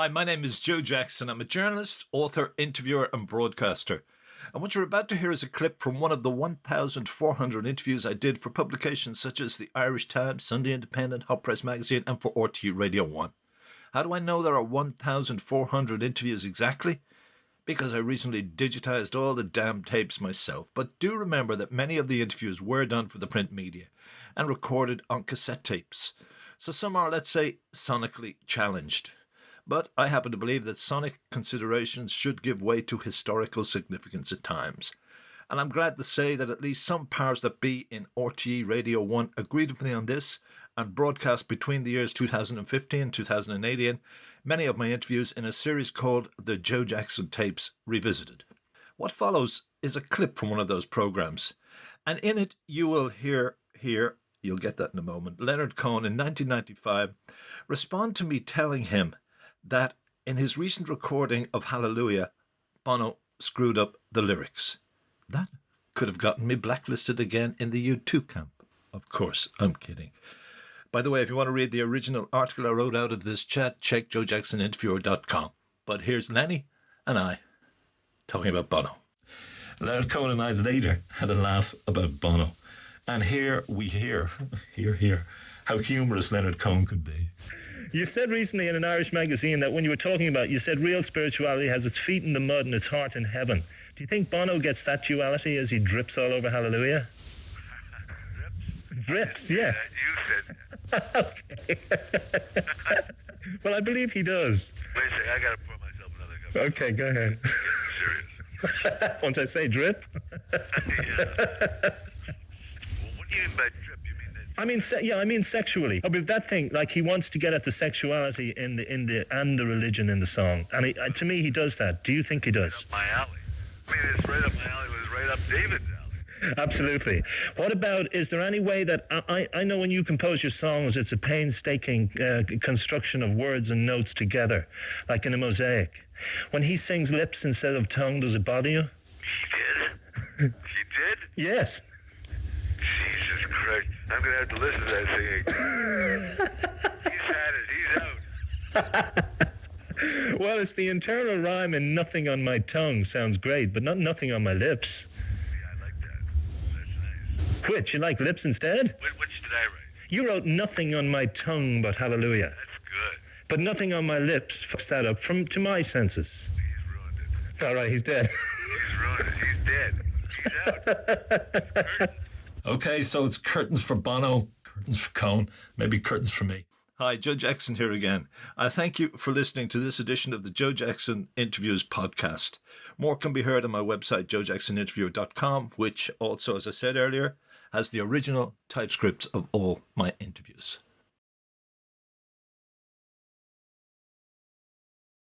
Hi, my name is Joe Jackson. I'm a journalist, author, interviewer, and broadcaster. And what you're about to hear is a clip from one of the 1,400 interviews I did for publications such as the Irish Times, Sunday Independent, Hot Press Magazine, and for RTE Radio 1. How do I know there are 1,400 interviews exactly? Because I recently digitized all the damn tapes myself. But do remember that many of the interviews were done for the print media and recorded on cassette tapes. So some are, let's say, sonically challenged. But I happen to believe that sonic considerations should give way to historical significance at times. And I'm glad to say that at least some powers that be in RTE Radio 1 agreed with me on this and broadcast between the years 2015 and 2018 many of my interviews in a series called The Joe Jackson Tapes Revisited. What follows is a clip from one of those programs, and in it you will hear, you'll get that in a moment, Leonard Cohen in 1995 respond to me telling him that in his recent recording of Hallelujah, Bono screwed up the lyrics. That could have gotten me blacklisted again in the U2 camp. Of course, I'm kidding. By the way, if you want to read the original article I wrote out of this chat, check joejacksoninterviewer.com. But here's Lenny and I talking about Bono. Leonard Cohen and I later had a laugh about Bono. And here we hear how humorous Leonard Cohen could be. You said recently in an Irish magazine that when you were talking about, you said real spirituality has its feet in the mud and its heart in heaven. Do you think Bono gets that duality as he drips all over Hallelujah? Drips, yeah. You said Okay. Well, I believe he does. wait a second, I gotta pour myself another cup. Okay, go ahead. Serious. Once I say drip. Yeah. Well, what do you mean by drip? You mean that? I mean sexually. I mean that thing, like he wants to get at the sexuality in the religion in the song, and to me he does that. Do you think he does? Up my alley. I mean, it's right up my alley. It was right up David's alley. Absolutely. What about, is there any way that, I know when you compose your songs, it's a painstaking construction of words and notes together, like in a mosaic. When he sings lips instead of tongue, does it bother you? He did? He did? Yes. Jesus Christ. I'm going to have to listen to that singing. He's had it. He's out. Well, it's the internal rhyme and nothing on my tongue sounds great, but not nothing on my lips. Yeah, I like that. That's nice. Which, you like lips instead? Which did I write? You wrote nothing on my tongue but Hallelujah. That's good. But nothing on my lips fucks that up to my senses. He's ruined it. All right, he's dead. He's ruined it. He's dead. He's out. Okay, so it's curtains for Bono, curtains for Cohen, maybe curtains for me. Hi, Joe Jackson here again. I thank you for listening to this edition of the Joe Jackson Interviews podcast. More can be heard on my website, joejacksoninterviewer.com, which also, as I said earlier, has the original typescripts of all my interviews.